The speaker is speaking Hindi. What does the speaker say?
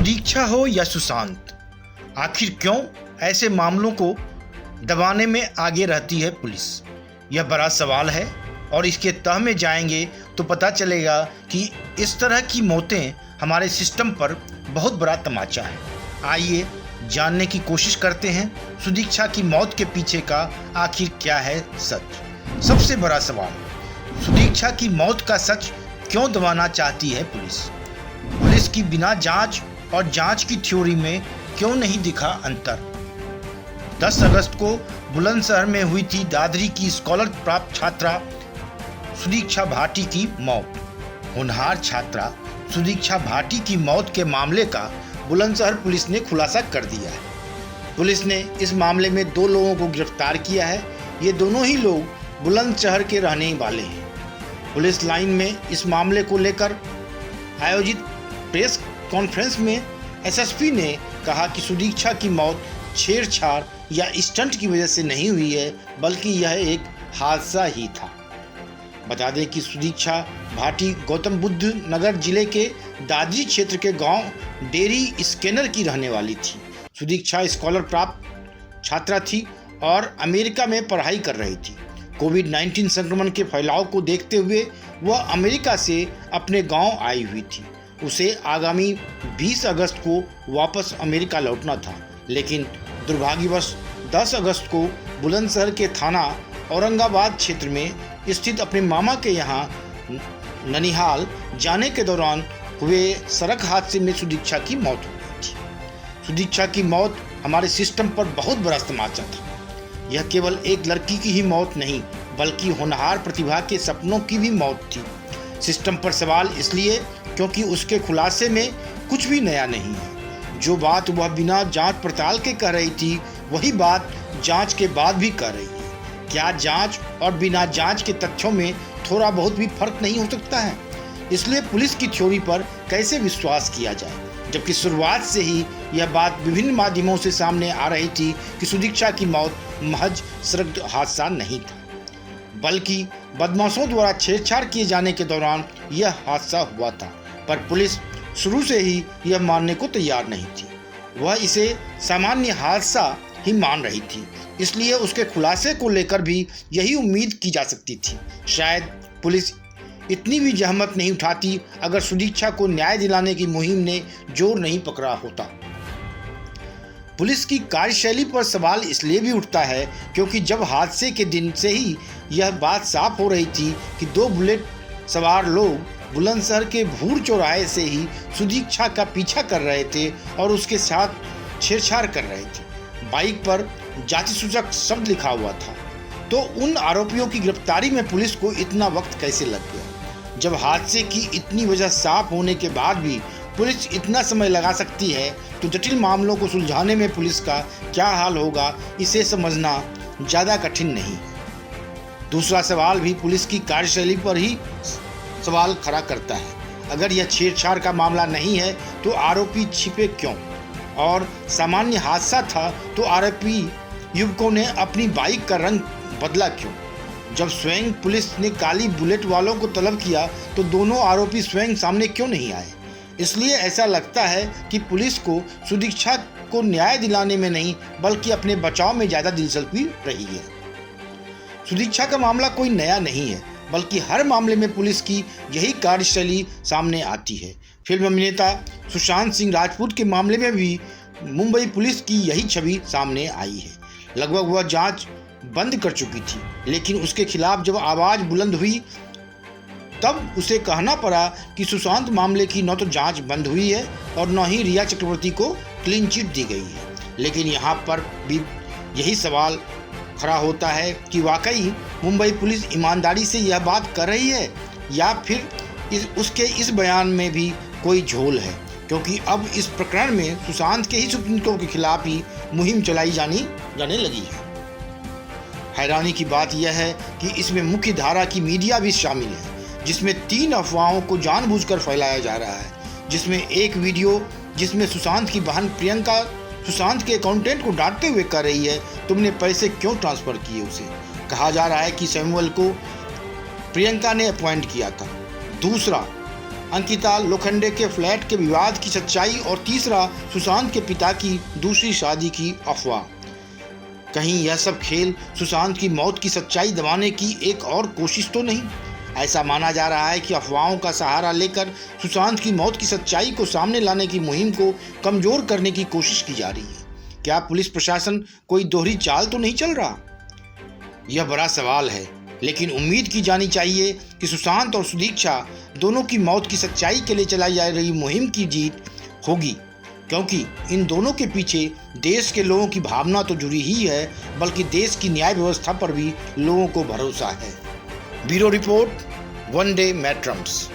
सुदीक्षा हो या सुशांत, आखिर क्यों ऐसे मामलों को दबाने में आगे रहती है पुलिस? यह बड़ा सवाल है और इसके तह में जाएंगे तो पता चलेगा कि इस तरह की मौतें हमारे सिस्टम पर बहुत बड़ा तमाचा है। आइए जानने की कोशिश करते हैं सुदीक्षा की मौत के पीछे का आखिर क्या है सच। सबसे बड़ा सवाल, सुदीक्षा की मौत का सच क्यों दबाना चाहती है पुलिस? पुलिस की बिना जांच और जांच की थ्योरी में क्यों नहीं दिखा अंतर? 10 अगस्त को बुलंदशहर में हुई थी दादरी की स्कॉलर प्राप्त छात्रा सुदीक्षा भाटी की मौत। होनहार छात्रा सुदीक्षा भाटी की मौत के मामले का बुलंदशहर पुलिस ने खुलासा कर दिया है। पुलिस ने इस मामले में 2 लोगों को गिरफ्तार किया है। ये दोनों ही लोग बुलंदशहर के रहने वाले हैं। पुलिस लाइन में इस मामले को लेकर आयोजित प्रेस कॉन्फ्रेंस में एसएसपी ने कहा कि सुदीक्षा की मौत छेड़छाड़ या स्टंट की वजह से नहीं हुई है, बल्कि यह एक हादसा ही था। बता दें कि सुदीक्षा भाटी गौतम बुद्ध नगर जिले के दादरी क्षेत्र के गांव डेरी स्कैनर की रहने वाली थी। सुदीक्षा स्कॉलर प्राप्त छात्रा थी और अमेरिका में पढ़ाई कर रही थी। कोविड-19 संक्रमण के फैलाव को देखते हुए वह अमेरिका से अपने गांव आई हुई थी। उसे आगामी 20 अगस्त को वापस अमेरिका लौटना था, लेकिन दुर्भाग्यवश 10 अगस्त को बुलंदशहर के थाना औरंगाबाद क्षेत्र में स्थित अपने मामा के यहाँ ननिहाल जाने के दौरान हुए सड़क हादसे में सुदीक्षा की मौत हो गई थी। सुदीक्षा की मौत हमारे सिस्टम पर बहुत बड़ा तमाचा था। यह केवल एक लड़की की ही मौत नहीं, बल्कि होनहार प्रतिभा के सपनों की भी मौत थी। सिस्टम पर सवाल इसलिए क्योंकि उसके खुलासे में कुछ भी नया नहीं है। जो बात वह बिना जांच पड़ताल के कह रही थी, वही बात जांच के बाद भी कर रही है। क्या जांच और बिना जांच के तथ्यों में थोड़ा बहुत भी फर्क नहीं हो सकता है? इसलिए पुलिस की थ्योरी पर कैसे विश्वास किया जाए, जबकि शुरुआत से ही यह बात विभिन्न माध्यमों से सामने आ रही थी कि सुदीक्षा की मौत महज सड़क हादसा नहीं था, बल्कि बदमाशों द्वारा छेड़छाड़ किए जाने के दौरान यह हादसा हुआ था। पर पुलिस शुरू से ही यह मानने को तैयार नहीं थी। वह इसे सामान्य हादसा ही मान रही थी। इसलिए उसके खुलासे को लेकर भी यही उम्मीद की जा सकती थी। शायद पुलिस इतनी भी जहमत नहीं उठाती अगर सुदीक्षा को न्याय दिलाने की मुहिम ने जोर नहीं पकड़ा होता। पुलिस की कार्यशैली पर सवाल इसलिए भी उठता है क्योंकि जब हादसे के दिन से ही यह बात साफ हो रही थी कि 2 बुलेट सवार लोग बुलंदशहर के भूर चौराहे से ही सुदीक्षा का पीछा कर रहे थे और उसके साथ छेड़छाड़ कर रहे थे। बाइक पर जाति सूचक शब्द लिखा हुआ था। तो उन आरोपियों की गिरफ्तारी में पुलिस को इतना वक्त कैसे लग गया? जब हादसे की इतनी वजह साफ होने के बाद भी पुलिस इतना समय लगा सकती है, तो जटिल मामलों को सुलझाने में पुलिस का क्या हाल होगा, इसे समझना ज़्यादा कठिन नहीं। दूसरा सवाल भी पुलिस की कार्यशैली पर ही सवाल खड़ा करता है। अगर यह छेड़छाड़ का मामला नहीं है तो आरोपी छिपे क्यों? और सामान्य हादसा था तो आरोपी युवकों ने अपनी बाइक का रंग बदला क्यों? जब स्वयं पुलिस ने काली बुलेट वालों को तलब किया तो दोनों आरोपी स्वयं सामने क्यों नहीं आए? इसलिए ऐसा लगता है कि पुलिस को सुदीक्षा को न्याय दिलाने में नहीं, बल्कि अपने बचाव में ज़्यादा दिलचस्पी रही है। सुदीक्षा का मामला कोई नया नहीं है, बल्कि हर मामले में पुलिस की यही कार्यशैली सामने आती है। फिल्म अभिनेता सुशांत सिंह राजपूत के मामले में भी मुंबई पुलिस की यही छवि सामने आई है। लगभग वह जांच बंद कर चुकी थी, लेकिन उसके खिलाफ जब आवाज़ बुलंद हुई तब उसे कहना पड़ा कि सुशांत मामले की न तो जांच बंद हुई है और न ही रिया चक्रवर्ती को क्लीन चिट दी गई है। लेकिन यहाँ पर भी यही सवाल खड़ा होता है कि वाकई मुंबई पुलिस ईमानदारी से यह बात कर रही है या फिर उसके इस बयान में भी कोई झोल है, क्योंकि अब इस प्रकरण में सुशांत के ही सुपुत्रों के खिलाफ ही मुहिम चलाई जाने लगी है। हैरानी की बात यह है कि इसमें मुख्य धारा की मीडिया भी शामिल है, जिसमें 3 अफवाहों को जानबूझकर फैलाया जा रहा है। जिसमें एक वीडियो जिसमें सुशांत की बहन प्रियंका सुशांत के अकाउंटेंट को डांटते हुए कह रही है, तुमने पैसे क्यों ट्रांसफ़र किए उसे? कहा जा रहा है कि सैमुअल को प्रियंका ने अपॉइंट किया था। दूसरा, अंकिता लोखंडे के फ्लैट के विवाद की सच्चाई और तीसरा सुशांत के पिता की दूसरी शादी की अफवाह। कहीं यह सब खेल सुशांत की मौत की सच्चाई दबाने की एक और कोशिश तो नहीं? ऐसा माना जा रहा है कि अफवाहों का सहारा लेकर सुशांत की मौत की सच्चाई को सामने लाने की मुहिम को कमजोर करने की कोशिश की जा रही है। क्या पुलिस प्रशासन कोई दोहरी चाल तो नहीं चल रहा? यह बड़ा सवाल है, लेकिन उम्मीद की जानी चाहिए कि सुशांत और सुदीक्षा दोनों की मौत की सच्चाई के लिए चलाई जा रही मुहिम की जीत होगी, क्योंकि इन दोनों के पीछे देश के लोगों की भावना तो जुड़ी ही है, बल्कि देश की न्याय व्यवस्था पर भी लोगों को भरोसा है। Bureau report, one day मैट्रम्स।